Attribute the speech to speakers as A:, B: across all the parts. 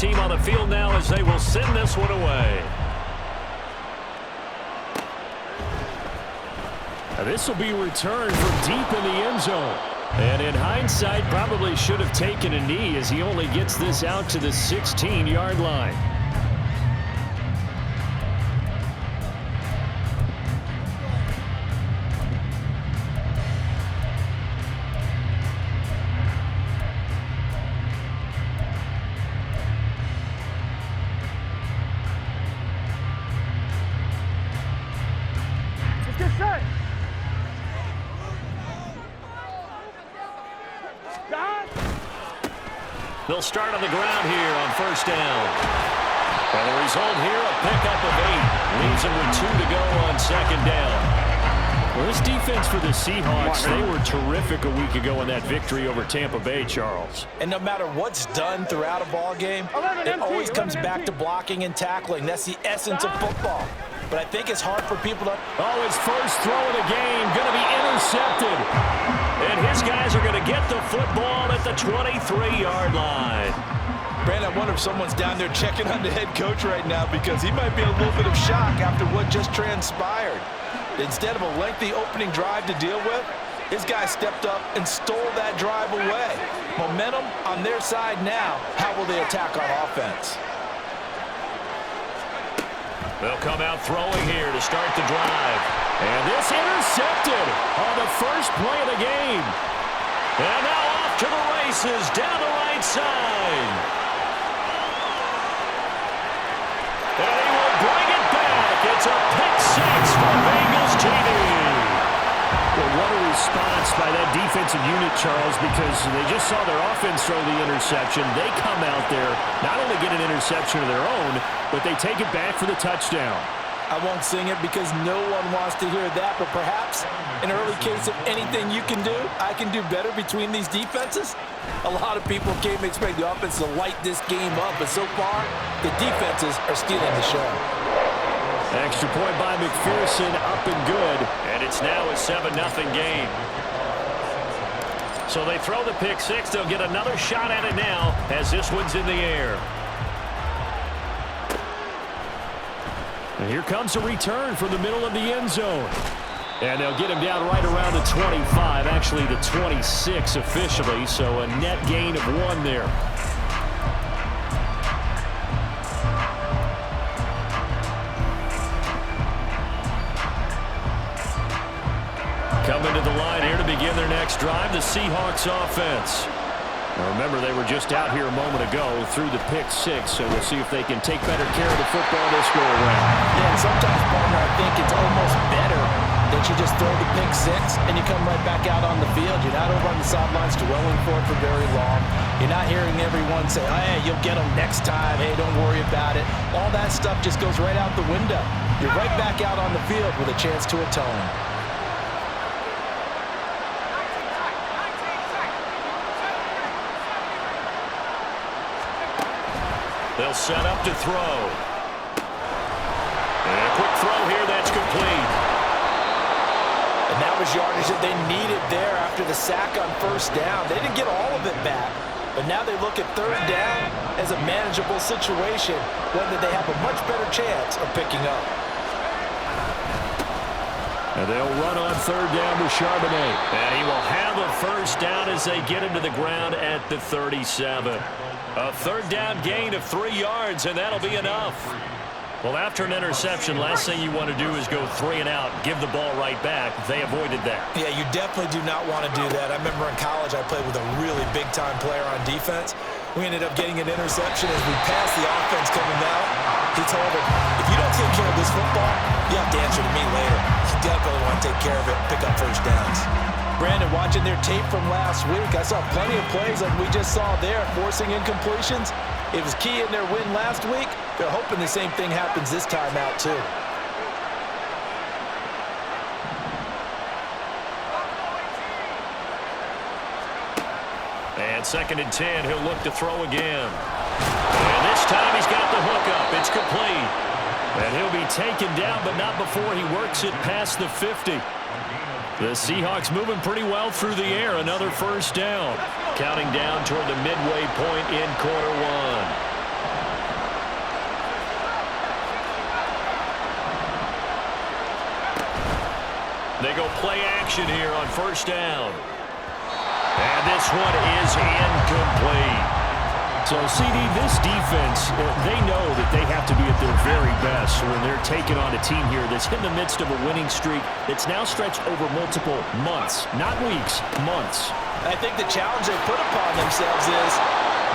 A: team on the field now as they will send this one away. Now this will be returned from deep in the end zone. And in hindsight, probably should have taken a knee as he only gets this out to the 16-yard line. They'll start on the ground here on first down. And the result here, a pickup of 8. Leaves them with 2 to go on second down. Well, this defense for the Seahawks, they were terrific a week ago in that victory over Tampa Bay, Charles.
B: And no matter what's done throughout a ball game, it always comes back to blocking and tackling. That's the essence of football. But I think it's hard for people to...
A: Oh, his first throw of the game going to be intercepted. And his guys are going to get the football at the 23-yard line.
B: Brandon, I wonder if someone's down there checking on the head coach right now because he might be in a little bit of shock after what just transpired. Instead of a lengthy opening drive to deal with, his guy stepped up and stole that drive away. Momentum on their side now. How will they attack on offense?
A: They'll come out throwing here to start the drive. And this intercepted on the first play of the game. And now off to the races down the right side. And he will bring it back. It's a pick 6 for Bengals TD. Well, what a response by that defensive unit, Charles, because they just saw their offense throw the interception. They come out there, not only get an interception of their own, but they take it back for the touchdown.
B: I won't sing it because no one wants to hear that, but perhaps an early case of anything you can do, I can do better between these defenses. A lot of people came to expect the offense to light this game up, but so far, the defenses are stealing the show.
A: Extra point by McPherson, up and good. And it's now a 7-0 game. So they throw the pick 6. They'll get another shot at it now as this one's in the air. And here comes a return from the middle of the end zone. And they'll get him down right around the 25, actually the 26 officially, so a net gain of 1 there. Coming to the line here to begin their next drive, the Seahawks offense. Now remember, they were just out here a moment ago through the pick 6, so we'll see if they can take better care of the football this go around.
B: Yeah, and sometimes, partner, I think it's almost better that you just throw the pick 6 and you come right back out on the field. You're not over on the sidelines dwelling for it for very long. You're not hearing everyone say, oh, hey, you'll get them next time. Hey, don't worry about it. All that stuff just goes right out the window. You're right back out on the field with a chance to atone.
A: They'll set up to throw. And a quick throw here, that's complete.
B: And that was yardage that they needed there after the sack on first down. They didn't get all of it back, but now they look at third down as a manageable situation, one that they have a much better chance of picking up.
A: And they'll run on third down with Charbonnet. And he will have a first down as they get him to the ground at the 37. A third down gain of 3 yards, and that'll be enough. Well, after an interception, last thing you want to do is go 3 and out, give the ball right back. They avoided that.
B: Yeah, you definitely do not want to do that. I remember in college I played with a really big-time player on defense. We ended up getting an interception as we passed the offense coming out. He told him, if you don't take care of this football, you have to answer to me later. You definitely want to take care of it, pick up first downs. Brandon, watching their tape from last week, I saw plenty of plays like we just saw there, forcing incompletions. It was key in their win last week. They're hoping the same thing happens this time out, too.
A: And 2nd and 10, he'll look to throw again. And this time he's got the hook up. It's complete. And he'll be taken down, but not before he works it past the 50. The Seahawks moving pretty well through the air. Another first down. Counting down toward the midway point in quarter 1. They go play action here on first down. And this one is incomplete. So, CD, this defense, they know that they have to be at their very best when they're taking on a team here that's in the midst of a winning streak that's now stretched over multiple months, not weeks, months.
B: I think the challenge they put upon themselves is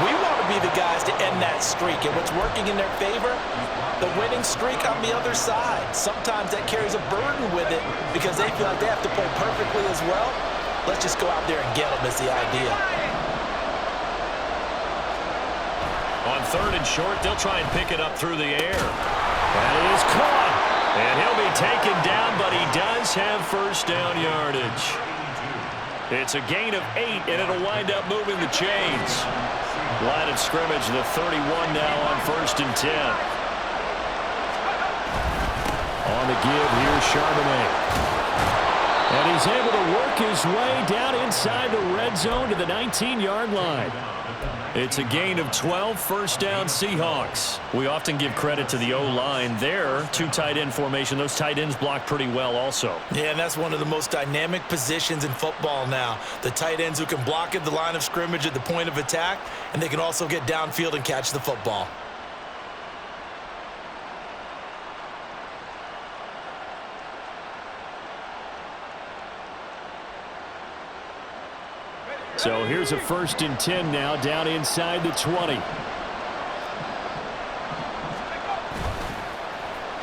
B: we want to be the guys to end that streak. And what's working in their favor? The winning streak on the other side. Sometimes that carries a burden with it because they feel like they have to play perfectly as well. Let's just go out there and get them is the idea.
A: On third and short, they'll try and pick it up through the air. That is caught. And he'll be taken down, but he does have first down yardage. It's a gain of 8, and it'll wind up moving the chains. Line of scrimmage, the 31 now on first and 10. On the give, here's Charbonnet. And he's able to work his way down inside the red zone to the 19-yard line. It's a gain of 12, first down Seahawks. We often give credit to the O-line there. 2 tight end formation. Those tight ends block pretty well also.
B: Yeah, and that's one of the most dynamic positions in football now. The tight ends who can block at the line of scrimmage at the point of attack, and they can also get downfield and catch the football.
A: So here's a first and 10 now down inside the 20.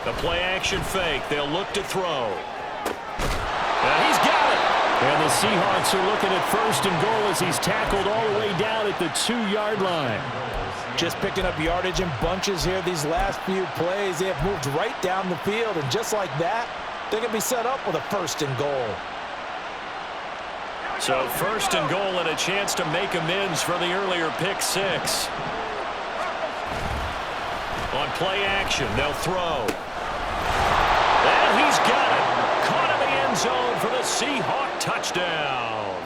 A: The play action fake. They'll look to throw. And he's got it. And the Seahawks are looking at first and goal as he's tackled all the way down at the 2-yard line.
B: Just picking up yardage in bunches here these last few plays. They have moved right down the field, and just like that, they can be set up with a first and goal.
A: So first and goal and a chance to make amends for the earlier pick 6. On play action, they'll throw. And he's got it. Caught in the end zone for the Seahawk touchdown.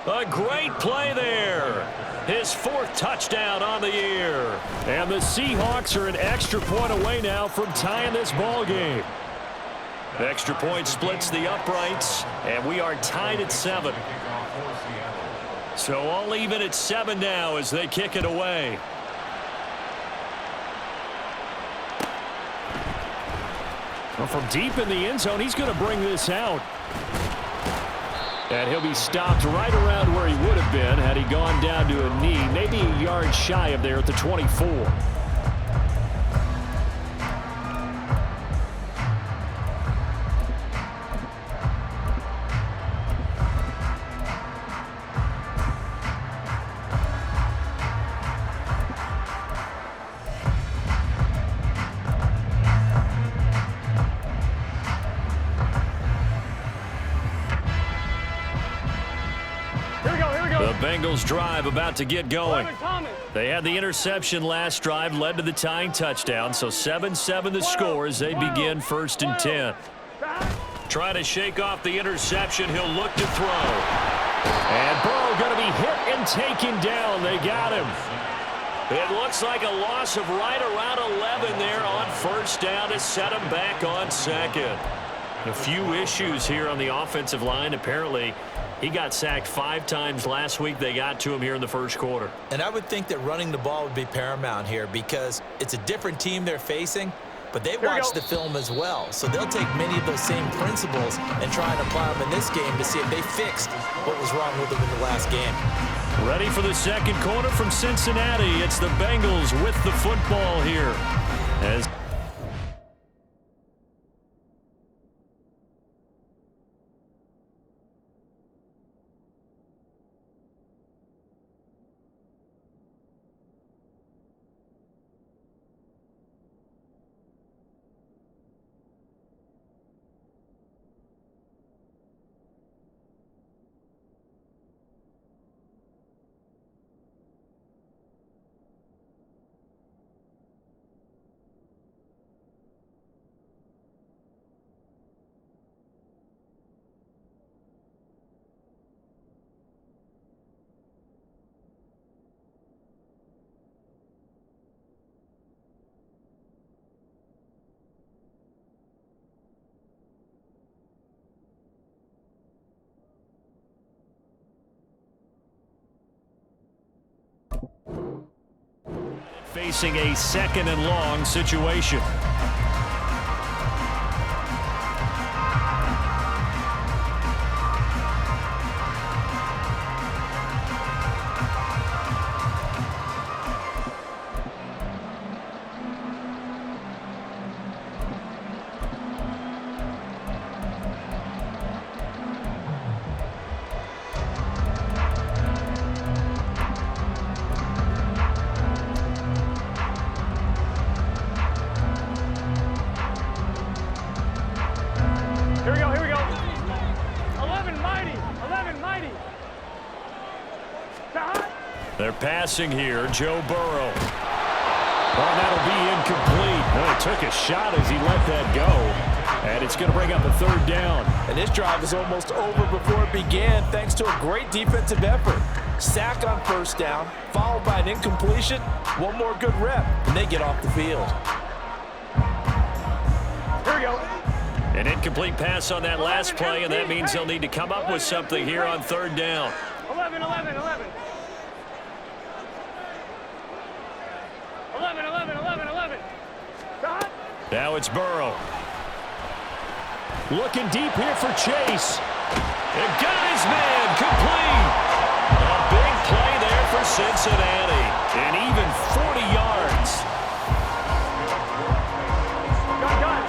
A: A great play there. His 4th touchdown on the year. And the Seahawks are an extra point away now from tying this ball game. The extra point splits the uprights, and we are tied at 7. So all even at 7 now as they kick it away. Well, from deep in the end zone, he's going to bring this out. And he'll be stopped right around where he would have been had he gone down to a knee, maybe a yard shy of there at the 24. The Bengals drive about to get going. They had the interception last drive, led to the tying touchdown, so 7-7 the score as they begin first and 10. Try to shake off the interception. He'll look to throw. And Burrow going to be hit and taken down. They got him. It looks like a loss of right around 11 there on first down to set him back on second. A few issues here on the offensive line. Apparently, he got sacked 5 times last week. They got to him here in the first quarter.
B: And I would think that running the ball would be paramount here because it's a different team they're facing, but they watch the film as well. So they'll take many of those same principles and try and apply them in this game to see if they fixed what was wrong with them in the last game.
A: Ready for the second quarter from Cincinnati. It's the Bengals with the football here. As Facing a 2nd and long situation.
C: Here we go. 11 mighty.
A: They're passing here, Joe Burrow. Oh, that'll be incomplete. Well, he took a shot as he let that go. And it's going to bring up a 3rd down.
B: And this drive is almost over before it began thanks to a great defensive effort. Sack on 1st down, followed by an incompletion. One more good rep, and they get off the field.
C: Here we go.
A: An incomplete pass on that last play, and that means they'll need to come up with something here on 3rd down.
C: 11.
A: Now it's Burrow. Looking deep here for Chase. And got his man complete. A big play there for Cincinnati. And even 40 yards.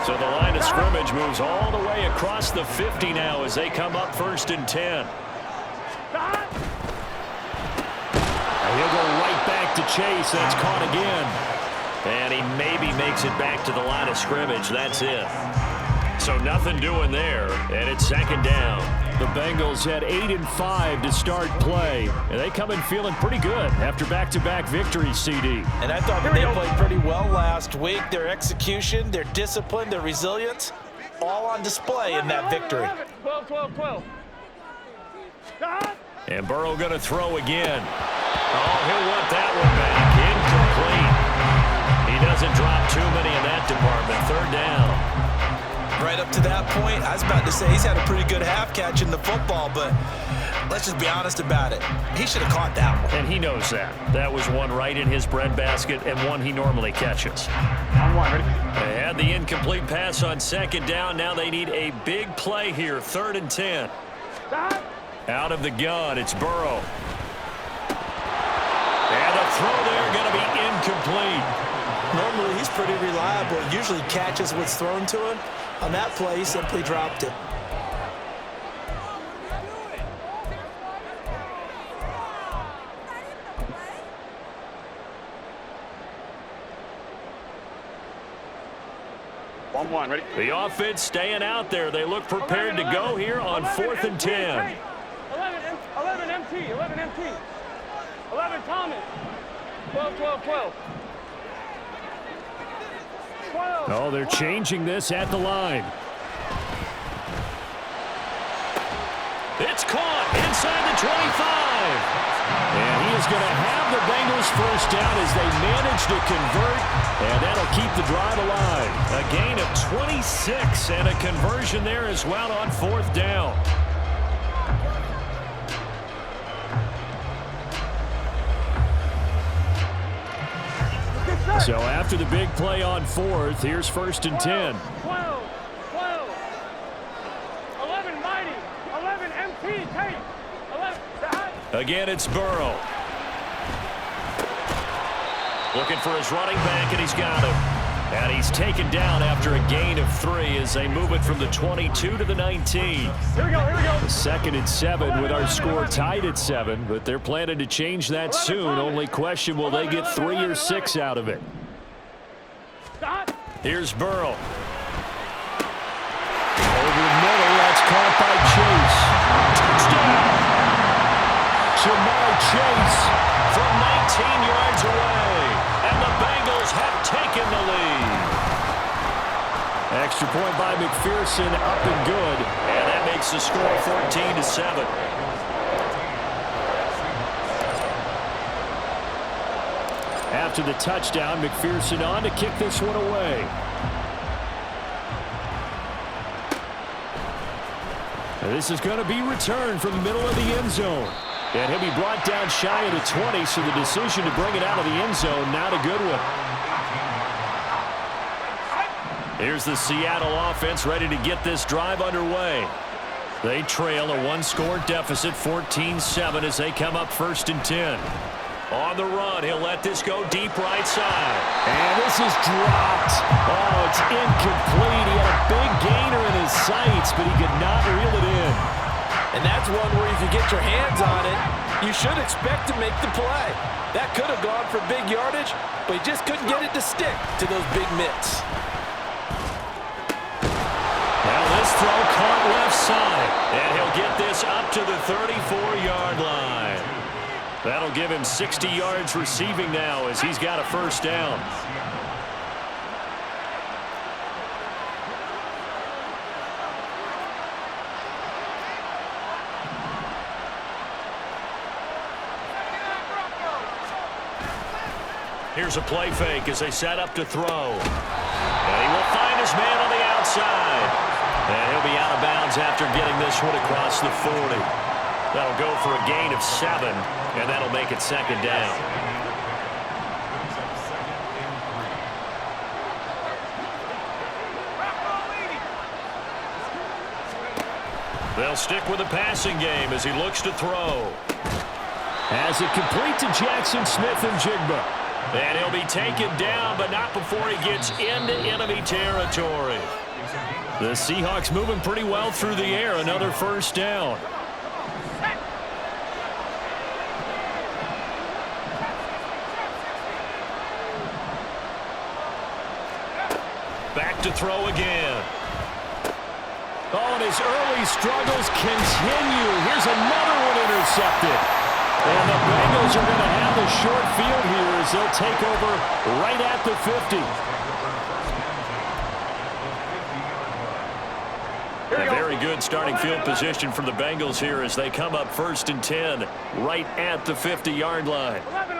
A: So the line of scrimmage moves all the way across the 50 now as they come up 1st and 10. And he'll go right back to Chase. That's caught again. And he maybe makes it back to the line of scrimmage. That's it. So nothing doing there, and it's 2nd down. The Bengals had 8-5 to start play, and they come in feeling pretty good after back-to-back victories, CD.
B: And I thought that they played pretty well last week. Their execution, their discipline, their resilience, all on display in that victory.
C: 12.
A: And Burrow going to throw again. Oh, he'll want that one back. Incomplete. He doesn't drop too many in that department. 3rd down.
B: Right up to that point, I was about to say he's had a pretty good half catching the football, but let's just be honest about it. He should have caught that one.
A: And he knows that. That was one right in his breadbasket and one he normally catches.
C: On 1, ready?
A: They had the incomplete pass on 2nd down. Now they need a big play here, 3rd and 10. Out of the gun, it's Burrow. And the throw there going to be incomplete.
B: Normally, he's pretty reliable. Usually catches what's thrown to him. On that play, he simply dropped it.
C: Ready?
A: The offense staying out there. They look prepared to go here on 4th and 10.
C: 11 MT. 11 Thomas. 12.
A: Oh, they're changing this at the line. It's caught inside the 25. And he is going to have the Bengals 1st down as they manage to convert, and that'll keep the drive alive. A gain of 26 and a conversion there as well on 4th down. So after the big play on 4th, here's 1st and 10.
C: 12. 11 mighty. 11 MT. Take. 11.
A: Again, it's Burrow. Looking for his running back, and he's got him. And he's taken down after a gain of 3 as they move it from the 22 to the 19.
C: Here we go.
A: 2nd and 7 with our score tied at 7, but they're planning to change that soon. Only question, will they get 3 or 6 out of it? Here's Burrow. Over the middle, that's caught by Chase. Touchdown! Jamar Chase from 19 yards away. And the Bengals have taken the lead. Extra point by McPherson, up and good. And that makes the score 14-7. After the touchdown, McPherson on to kick this one away. This is going to be returned from the middle of the end zone. And he'll be brought down shy of the 20, so the decision to bring it out of the end zone, not a good one. Here's the Seattle offense ready to get this drive underway. They trail a one-score deficit, 14-7, as they come up 1st and 10. On the run, he'll let this go deep right side. And this is dropped. Oh, it's incomplete. He had a big gainer in his sights, but he could not reel it in.
B: And that's one where if you get your hands on it, you should expect to make the play. That could have gone for big yardage, but he just couldn't get it to stick to those big mitts.
A: Now this throw caught left side, and he'll get this up to the 34-yard line. That'll give him 60 yards receiving now as he's got a first down. Here's a play fake as they set up to throw. And he will find his man on the outside. And he'll be out of bounds after getting this one across the 40. That'll go for a gain of 7, and that'll make it 2nd down. They'll stick with the passing game as he looks to throw. Has it complete to Jackson Smith and Jigba. And he'll be taken down, but not before he gets into enemy territory. The Seahawks moving pretty well through the air. Another first down. Back to throw again. Oh, and his early struggles continue. Here's another one intercepted. And the Bengals are going to have the short field here as they'll take over right at the 50. A very good starting field position for the Bengals here as they come up 1st and 10 right at the 50-yard line.
C: 11.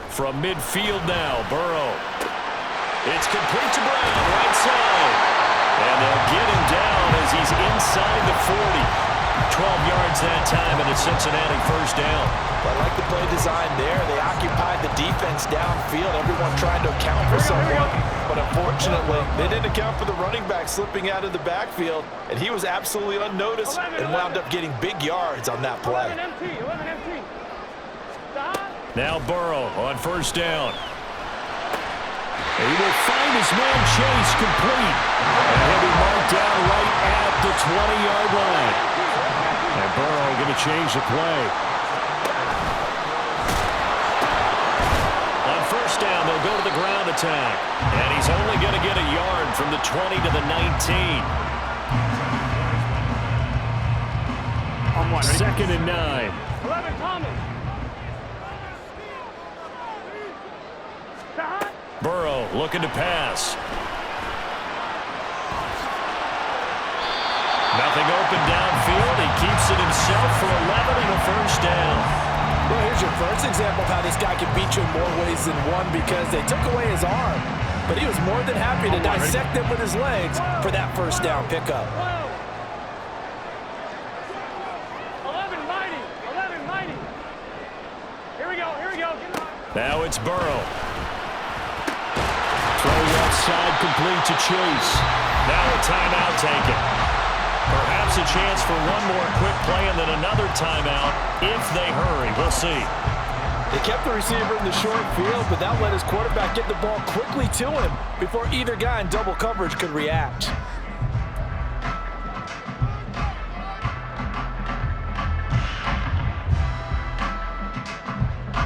A: From midfield now, Burrow. It's complete to Brown, right side. And they'll get him down as he's inside the 40. 12 yards that time, and it's Cincinnati first down.
B: I like the play design there. They occupied the defense downfield, everyone trying to account for someone. But unfortunately, they didn't account for the running back slipping out of the backfield, and he was absolutely unnoticed and wound up getting big yards on that play.
C: 11 empty.
A: Now Burrow on first down. He will find his man Chase complete. And he'll be marked down right at the 20-yard line. And Burrow going to change the play. On first down, they'll go to the ground attack. And he's only going to get a yard from the 20 to the 19. 2nd and 9.
C: 11 Thomas.
A: Burrow looking to pass. Nothing open downfield. He keeps it himself for 11 and a first down.
B: Well, here's your first example of how this guy can beat you in more ways than one because they took away his arm. But he was more than happy to dissect them with his legs for that first down pickup.
C: 11 mighty. Here we go.
A: Now it's Burrow. Throw left side complete to Chase. Now a timeout taken. Perhaps a chance for one more quick play and then another timeout if they hurry. We'll see.
B: They kept the receiver in the short field, but that let his quarterback get the ball quickly to him before either guy in double coverage could react.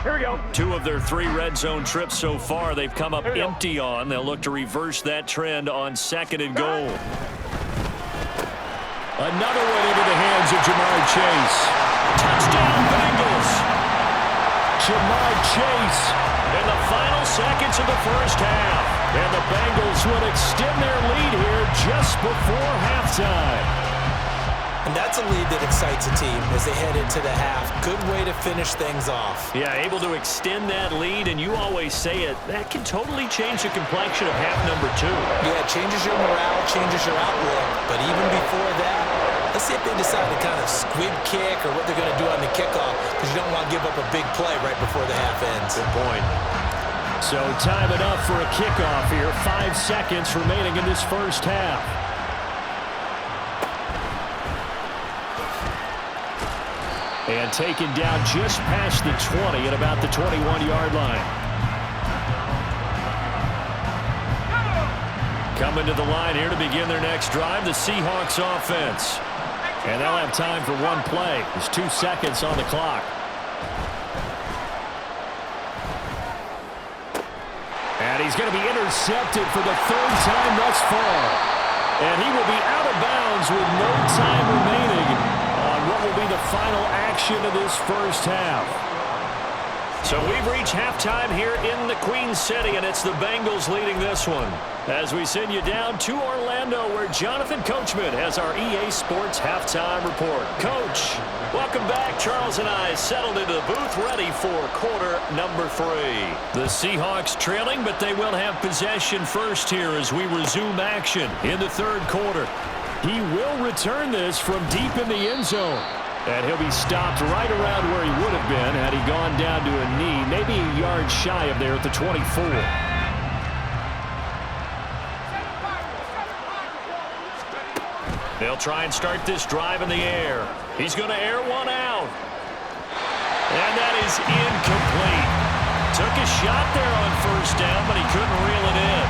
C: Here we go.
A: 2 of their 3 red zone trips so far they've come up empty on. They'll look to reverse that trend on 2nd and goal. Another one into the hands of Jamar Chase. Touchdown Bengals. Jamar Chase in the final seconds of the first half. And the Bengals will extend their lead here just before halftime.
B: And that's a lead that excites a team as they head into the half. Good way to finish things off.
A: Yeah, able to extend that lead, and you always say it, that can totally change the complexion of half number 2.
B: Yeah, it changes your morale, changes your outlook. But even before that, Let's see if they decide to kind of squib kick or what they're going to do on the kickoff, because you don't want to give up a big play right before the half ends.
A: Good point. So time enough for a kickoff here. 5 seconds remaining in this first half. And taken down just past the 20 at about the 21-yard line. Coming to the line here to begin their next drive, the Seahawks offense. And they'll have time for one play. There's 2 seconds on the clock. And he's going to be intercepted for the 3rd time thus far. And he will be out of bounds with no time remaining on what will be the final action of this first half. So we've reached halftime here in the Queen City, and it's the Bengals leading this one. As we send you down to Orlando, where Jonathan Coachman has our EA Sports Halftime Report. Coach, welcome back. Charles and I settled into the booth ready for quarter number 3. The Seahawks trailing, but they will have possession first here as we resume action in the 3rd quarter. He will return this from deep in the end zone. And he'll be stopped right around where he would have been had he gone down to a knee, maybe a yard shy of there at the 24. They'll try and start this drive in the air. He's going to air one out. And that is incomplete. Took a shot there on 1st down, but he couldn't reel it in.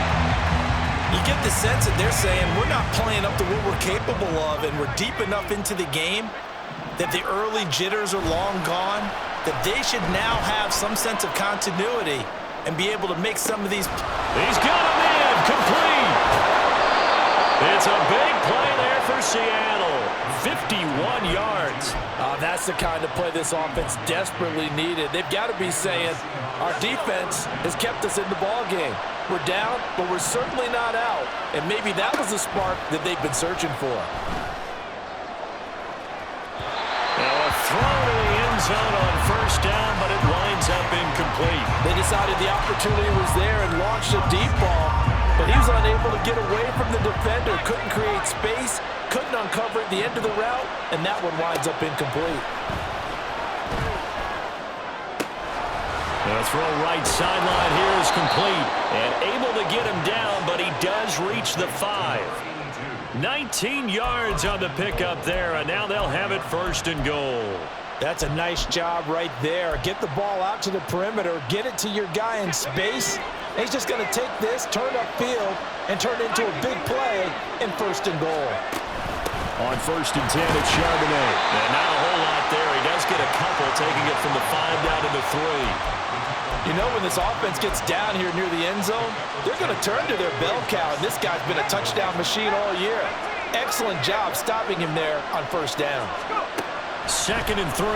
B: You get the sense that they're saying we're not playing up to what we're capable of, and we're deep enough into the game that the early jitters are long gone, that they should now have some sense of continuity and be able to make some of these.
A: He's got him in, complete. It's a big play there for Seattle. 51 yards.
D: That's the kind of play this offense desperately needed. They've got to be saying, our defense has kept us in the ball game. We're down, but we're certainly not out. And maybe that was the spark that they've been searching for.
A: Throw to the end zone on 1st down, but it winds up incomplete.
D: They decided the opportunity was there and launched a deep ball, but he was unable to get away from the defender, couldn't create space, couldn't uncover at the end of the route, and that one winds up incomplete.
A: The throw right sideline here is complete, and able to get him down, but he does reach the 5. 19 yards on the pickup there, and now they'll have it 1st and goal.
D: That's a nice job right there. Get the ball out to the perimeter, get it to your guy in space. He's just going to take this, turn upfield, and turn it into a big play in 1st and goal.
A: On 1st and 10, it's Charbonnet. And not a whole lot there. He does get a couple, taking it from the 5 down to the 3.
D: You know, when this offense gets down here near the end zone, they're going to turn to their bell cow, and this guy's been a touchdown machine all year. Excellent job stopping him there on 1st down.
A: 2nd and 3. To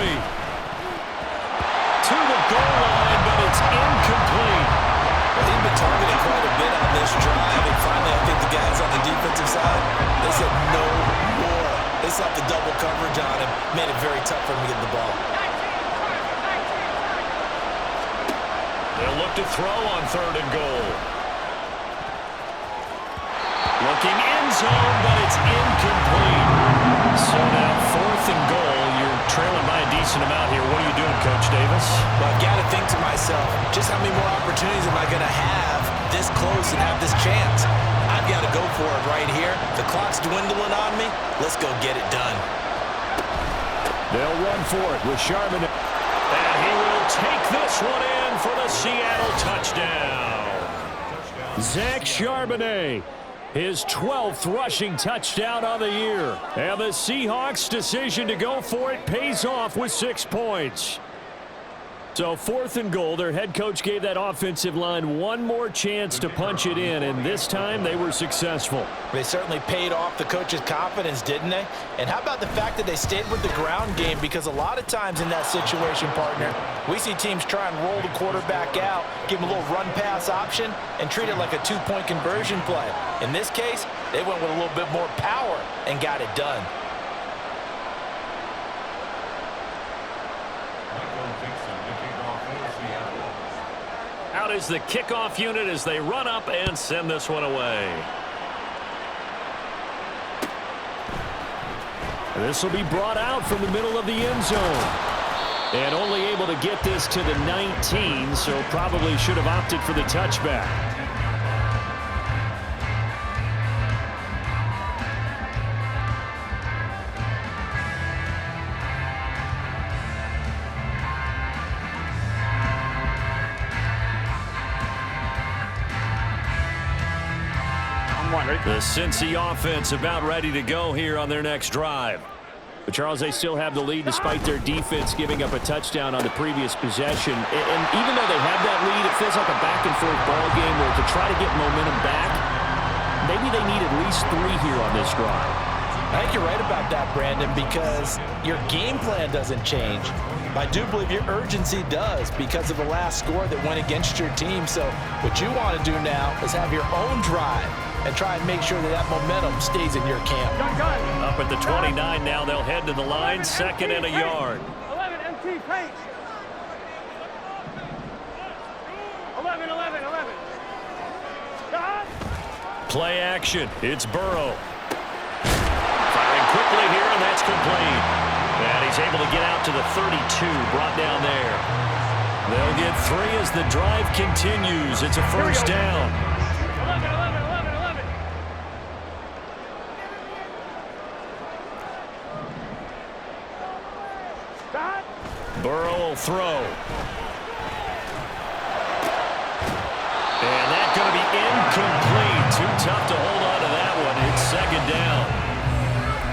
A: the goal line, but it's incomplete.
B: Well, he's been targeted quite a bit on this drive, and finally I think the guys on the defensive side, they said no more. They slapped the double coverage on him, made it very tough for him to get the ball.
A: They'll look to throw on 3rd and goal. Looking end zone, but it's incomplete. So now 4th and goal. You're trailing by a decent amount here. What are you doing, Coach Davis?
B: Well, I've got to think to myself, just how many more opportunities am I going to have this close and have this chance? I've got to go for it right here. The clock's dwindling on me. Let's go get it done.
A: They'll run for it with Charbonnet. And he will take this one in for the Seattle touchdown. Zach Charbonnet, his 12th rushing touchdown of the year. And the Seahawks' decision to go for it pays off with 6 points. So 4th and goal, their head coach gave that offensive line one more chance to punch it in, and this time they were successful.
D: They certainly paid off the coach's confidence, didn't they? And how about the fact that they stayed with the ground game? Because a lot of times in that situation, partner, we see teams try and roll the quarterback out, give him a little run-pass option, and treat it like a 2-point conversion play. In this case, they went with a little bit more power and got it done.
A: Out is the kickoff unit as they run up and send this one away. This will be brought out from the middle of the end zone. And only able to get this to the 19, so probably should have opted for the touchback. The Cincy offense about ready to go here on their next drive. But Charles, they still have the lead despite their defense giving up a touchdown on the previous possession. And even though they have that lead, it feels like a back-and-forth ball game where to try to get momentum back, maybe they need at least 3 here on this drive.
D: I think you're right about that, Brandon, because your game plan doesn't change. I do believe your urgency does because of the last score that went against your team. So what you want to do now is have your own drive and try and make sure that that momentum stays in your camp.
A: Up at the 29 now, they'll head to the line, 2nd and a yard.
C: 11 MT pace. 11.
A: Play action. It's Burrow. Firing quickly here, and that's complete. And he's able to get out to the 32, brought down there. They'll get 3 as the drive continues. It's a first down.
C: 11.
A: Burrow will throw. And that's going to be incomplete. Too tough to hold on to that one. It's 2nd down.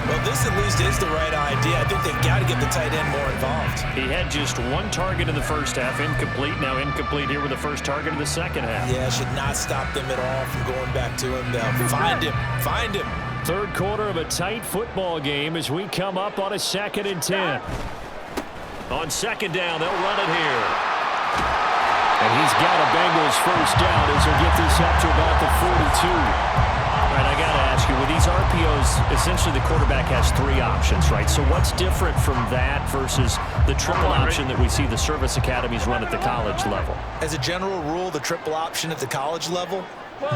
B: Well, this at least is the right idea. I think they've got to get the tight end more involved.
A: He had just 1 target in the first half, incomplete. Now incomplete here with the first target in the second half.
B: Yeah, should not stop them at all from going back to him. They'll find him.
A: Third quarter of a tight football game as we come up on a 2nd and 10. On 2nd down, they'll run it here. And he's got a Bengals first down as he'll get this up to about the 42. All right, I got to ask you, with these RPOs, essentially the quarterback has 3 options, right? So what's different from that versus the triple option that we see the service academies run at the college level?
B: As a general rule, the triple option at the college level,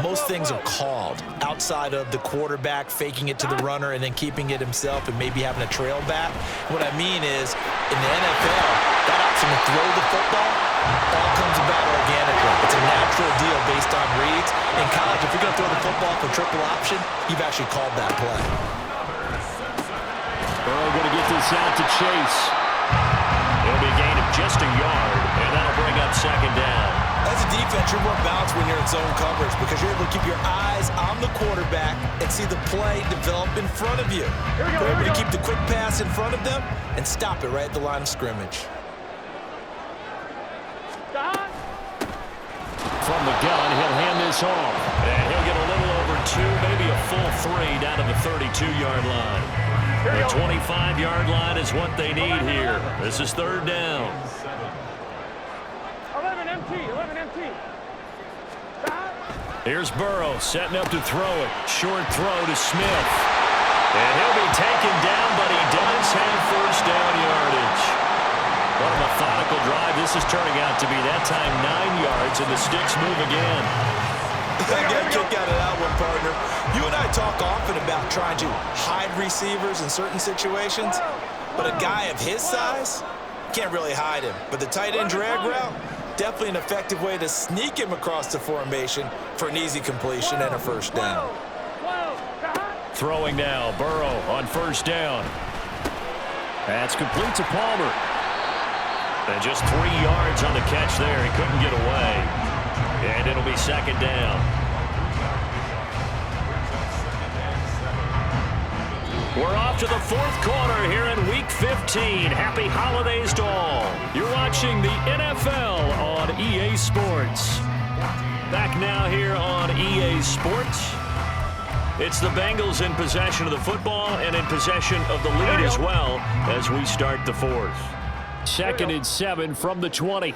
B: most things are called outside of the quarterback faking it to the runner and then keeping it himself and maybe having a trail back. What I mean is, in the NFL, that option to throw the football all comes about organically. It's a natural deal based on reads. In college, if you're going to throw the football for triple option, you've actually called that play.
A: Burrow going to get this out to Chase. It'll be a gain of just a yard, and that'll bring up 2nd down.
B: As a defense, you're more balanced when you're in zone coverage because you're able to keep your eyes on the quarterback and see the play develop in front of you. You're able to keep the quick pass in front of them and stop it right at the line of scrimmage.
A: From the gun, he'll hand this off. And he'll get a little over 2, maybe a full 3 down to the 32-yard line. The 25-yard line is what they need here. This is 3rd down.
C: 11 MT.
A: Here's Burrow setting up to throw it. Short throw to Smith. And he'll be taken down, but he does have first down yardage. What a methodical drive this is turning out to be. That time 9 yards, and the sticks move again.
B: I got a kick out of that one, partner. You and I talk often about trying to hide receivers in certain situations, but a guy of his size can't really hide him. But the tight end drag route, definitely an effective way to sneak him across the formation for an easy completion and a first down.
A: Throwing now, Burrow on first down. That's complete to Palmer. And just 3 yards on the catch there. He couldn't get away. And it'll be 2nd down. We're off to the 4th quarter here in Week 15. Happy holidays to all. You're watching the NFL on EA Sports. Back now here on EA Sports. It's the Bengals in possession of the football and in possession of the lead as well as we start the 4th. 2nd and 7 from the 20.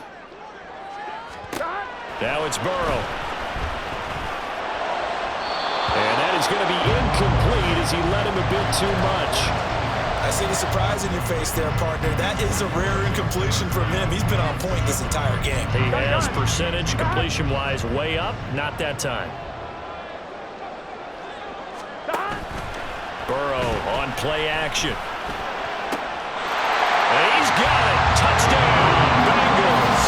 A: Now it's Burrow. And that is going to be incomplete as he led him a bit too much.
B: I see the surprise in your face there, partner. That is a rare incompletion from him. He's been on point this entire game.
A: He has percentage completion-wise way up. Not that time. Burrow on play action. He's got it. Touchdown, Bengals.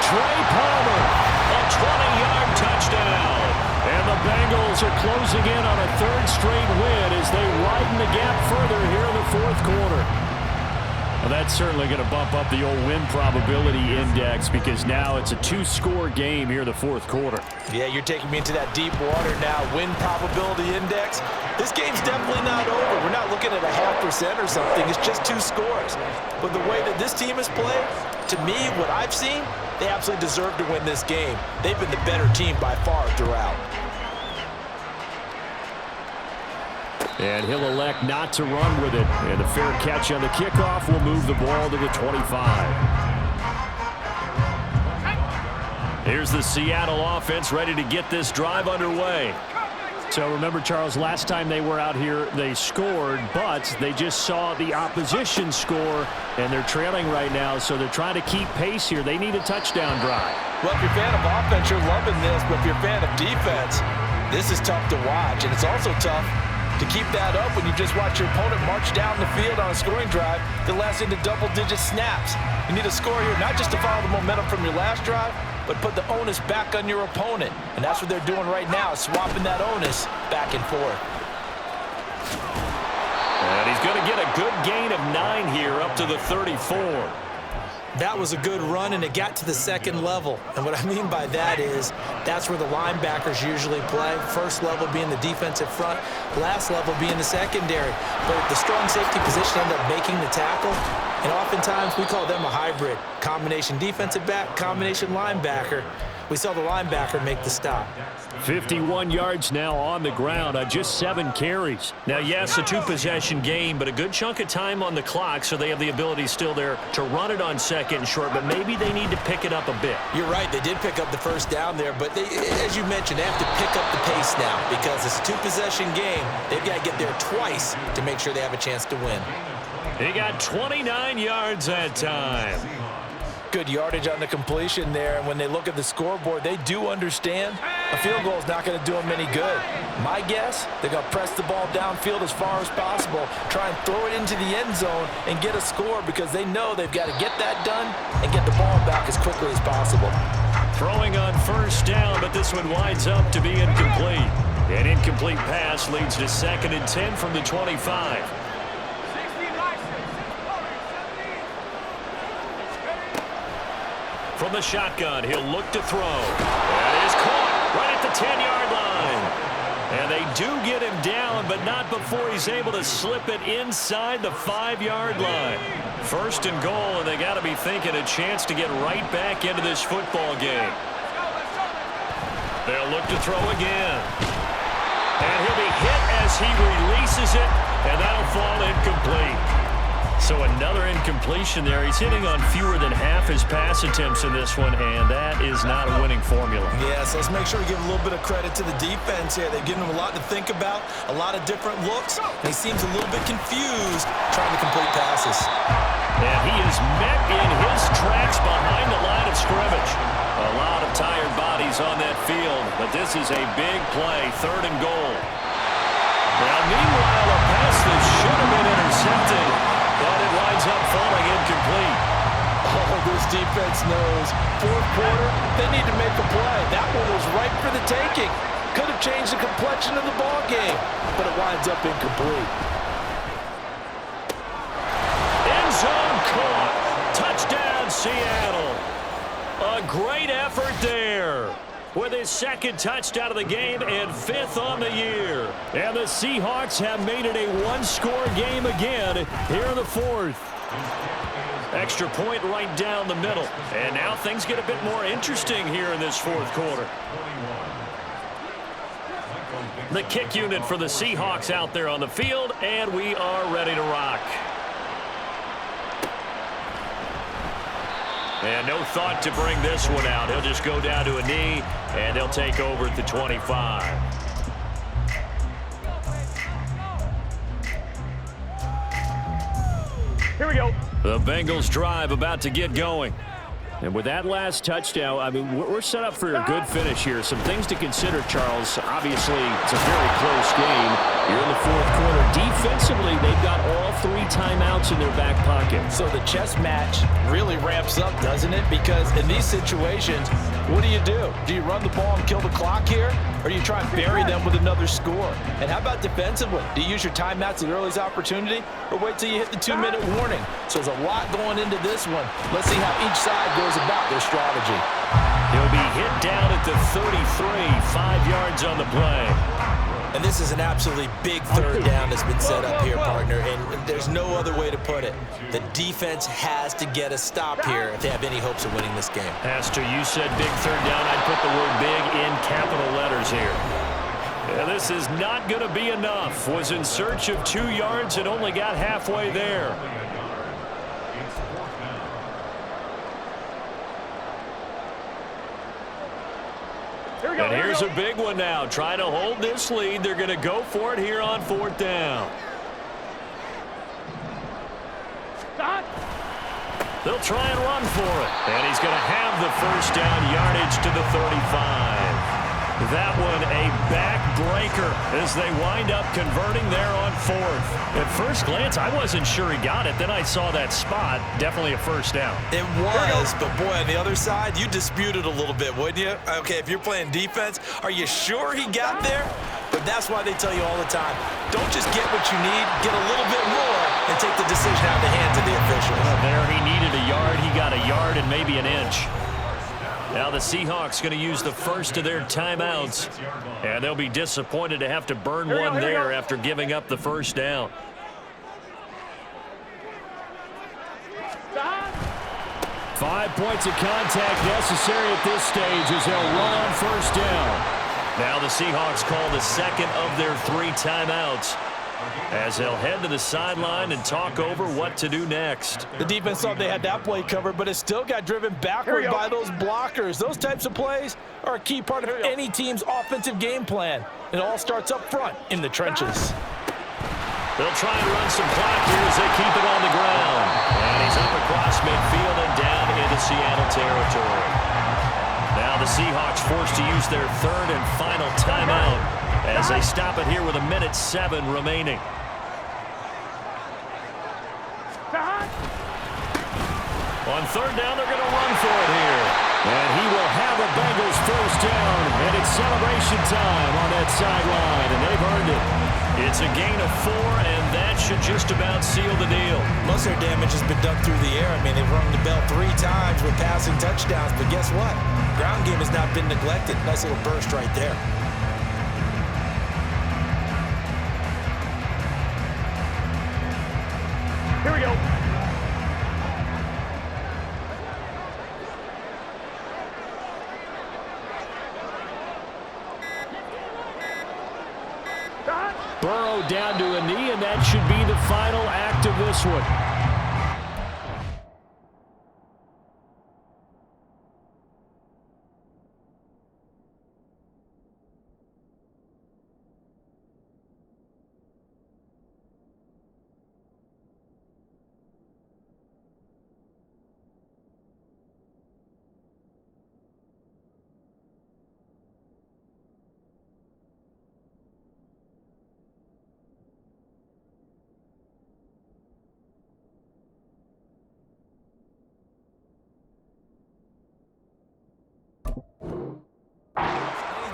A: Trey Palmer, a 20-yard touchdown. And the Bengals are closing in on a third straight win as they widen the gap further here in the fourth quarter. Well, that's certainly going to bump up the old win probability index because now it's a two-score game here in the fourth quarter.
D: Yeah, you're taking me into that deep water now. Win probability index. This game's definitely not over. We're not looking at a 0.5% or something. It's just two scores. But the way that this team has played, to me, what I've seen, they absolutely deserve to win this game. They've been the better team by far throughout.
A: And he'll elect not to run with it. And a fair catch on the kickoff will move the ball to the 25. Here's the Seattle offense ready to get this drive underway. So remember, Charles, last time they were out here, they scored, but they just saw the opposition score, and they're trailing right now, so they're trying to keep pace here. They need a touchdown drive.
D: Well, if you're a fan of offense, you're loving this, but if you're a fan of defense, this is tough to watch, and it's also tough to keep that up when you just watch your opponent march down the field on a scoring drive that lasts into double-digit snaps. You need a score here, not just to follow the momentum from your last drive, but put the onus back on your opponent. And that's what they're doing right now, swapping that onus back and forth.
A: And he's going to get a good gain of 9 here up to the 34.
B: That was a good run, and it got to the second level. And what I mean by that is that's where the linebackers usually play. First level being the defensive front, last level being the secondary. But the strong safety position ended up making the tackle. And oftentimes we call them a hybrid. Combination defensive back, combination linebacker. We saw the linebacker make the stop.
A: 51 yards now on the ground on just 7 carries. Now, yes, a two-possession game, but a good chunk of time on the clock, so they have the ability still there to run it on second and short, but maybe they need to pick it up a bit.
B: You're right. They did pick up the first down there, but they, as you mentioned, they have to pick up the pace now because it's a two-possession game. They've got to get there twice to make sure they have a chance to win.
A: He got 29 yards that time.
D: Good yardage on the completion there, and when they look at the scoreboard, they do understand a field goal is not going to do them any good. My guess, they're going to press the ball downfield as far as possible, try and throw it into the end zone and get a score because they know they've got to get that done and get the ball back as quickly as possible.
A: Throwing on first down, but this one winds up to be incomplete. An incomplete pass leads to 2nd and 10 from the 25. From the shotgun, he'll look to throw. That is caught right at the 10-yard line. And they do get him down, but not before he's able to slip it inside the 5-yard line. 1st and goal, and they got to be thinking a chance to get right back into this football game. They'll look to throw again. And he'll be hit as he releases it, and that'll fall incomplete. So another incompletion there. He's hitting on fewer than half his pass attempts in this one, and that is not a winning formula.
B: Yes, let's make sure we give a little bit of credit to the defense here. They've given him a lot to think about, a lot of different looks, and he seems a little bit confused trying to complete passes.
A: And he is met in his tracks behind the line of scrimmage. A lot of tired bodies on that field, but this is a big play, 3rd and goal. Now, meanwhile, a pass that should have been intercepted, but it winds up falling incomplete.
D: Oh, this defense knows. 4th quarter, they need to make a play. That one was right for the taking. Could have changed the complexion of the ball game, but it winds up incomplete.
A: End zone caught. Touchdown, Seattle. A great effort there. With his 2nd touchdown of the game and 5th on the year. And the Seahawks have made it a one-score game again here in the 4th. Extra point right down the middle. And now things get a bit more interesting here in this 4th quarter. The kick unit for the Seahawks out there on the field, and we are ready to rock. And no thought to bring this one out. He'll just go down to a knee, and he'll take over at the 25.
C: Here we go.
A: The Bengals drive about to get going. And with that last touchdown, I mean, we're set up for a good finish here. Some things to consider, Charles. Obviously, it's a very close game. You're in the 4th quarter. offensively, they've got all 3 timeouts in their back pocket.
D: So the chess match really ramps up, doesn't it? Because in these situations, what do? Do you run the ball and kill the clock here? Or do you try and bury them with another score? And how about defensively? Do you use your timeouts at earliest opportunity? Or wait till you hit the 2-minute warning? So there's a lot going into this one. Let's see how each side goes about their strategy.
A: He'll be hit down at the 33, 5 yards on the play.
B: And this is an absolutely big third down that's been set up here, partner, and there's no other way to put it. The defense has to get a stop here if they have any hopes of winning this game.
A: Pastor, you said big third down. I'd put the word big in capital letters here. Yeah, this is not going to be enough. Was in search of 2 yards and only got halfway there. And here's a big one now. Trying to hold this lead. They're going to go for it here on 4th down. They'll try and run for it. And he's going to have the first down, yardage to the 35. That one a backbreaker as they wind up converting there on 4th. At first glance, I wasn't sure he got it. Then I saw that spot. Definitely a first down.
B: It was, but boy, on the other side, you dispute it a little bit, wouldn't you? Okay, if you're playing defense, are you sure he got there? But that's why they tell you all the time, don't just get what you need, get a little bit more, and take the decision out of the hands of the officials.
A: There he needed a yard. He got a yard and maybe an inch. Now the Seahawks going to use the first of their timeouts, and they'll be disappointed to have to burn one there after giving up the first down. Five points of contact necessary at this stage as they'll run on first down. Now the Seahawks call the second of their 3 timeouts, as they'll head to the sideline and talk over what to do next.
D: The defense thought they had that play covered, but it still got driven backward by those blockers. Those types of plays are a key part of any team's offensive game plan. It all starts up front in the trenches.
A: They'll try and run some clock here as they keep it on the ground. And he's up across midfield and down into Seattle territory. Now the Seahawks forced to use their 3rd and final timeout as they stop it here with 1:07 remaining. On 3rd down, they're going to run for it here. And he will have a Bengals first down. And it's celebration time on that sideline, and they've earned it. It's a gain of 4, and that should just about seal the deal.
B: Most of their damage has been done through the air. I mean, they've rung the bell 3 times with passing touchdowns, but guess what? Ground game has not been neglected. Nice little burst right there.
C: Here we go.
A: Burrow down to a knee, and that should be the final act of this one.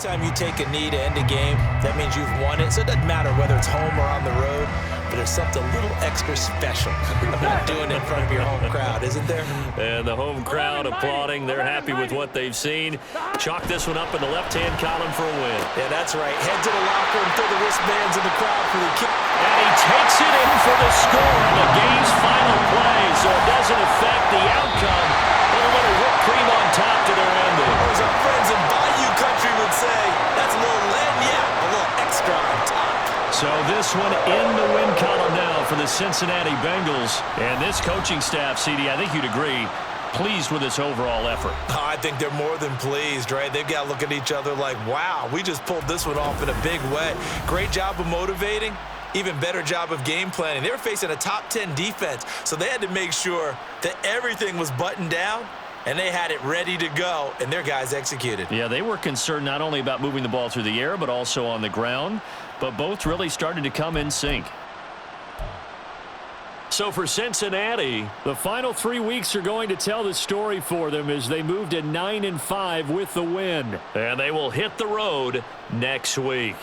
B: Anytime you take a knee to end a game, that means you've won it. So it doesn't matter whether it's home or on the road, but there's something a little extra special about doing it in front of your home crowd, isn't there?
A: And the home crowd applauding. They're happy with what they've seen. Chalk this one up in the left-hand column for a win.
B: Yeah, that's right. Head to the locker and throw the wristbands in the crowd for the kick.
A: And he takes it in for the score on the game's final play, so it doesn't affect the outcome. But a little whipped cream on top to their ending.
B: Or as our friends in Bayou Country would say, that's a little lagniappe, a little extra on top.
A: So this one in the win column now for the Cincinnati Bengals. And this coaching staff, CD, I think you'd agree, pleased with this overall effort.
B: I think they're more than pleased, right? They've got to look at each other like, wow, we just pulled this one off in a big way. Great job of motivating. Even better job of game planning. They were facing a top 10 defense, so they had to make sure that everything was buttoned down, and they had it ready to go, and their guys executed.
A: Yeah, they were concerned not only about moving the ball through the air, but also on the ground, but both really started to come in sync. So for Cincinnati, the final 3 weeks are going to tell the story for them as they move to 9-5 with the win. And they will hit the road next week.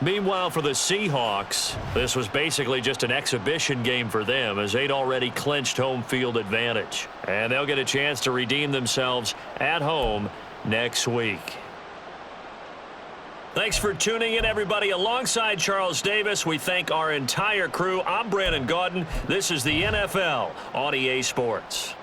A: Meanwhile, for the Seahawks, this was basically just an exhibition game for them as they'd already clinched home field advantage. And they'll get a chance to redeem themselves at home next week. Thanks for tuning in, everybody. Alongside Charles Davis, we thank our entire crew. I'm Brandon Gaudin. This is the NFL on EA Sports.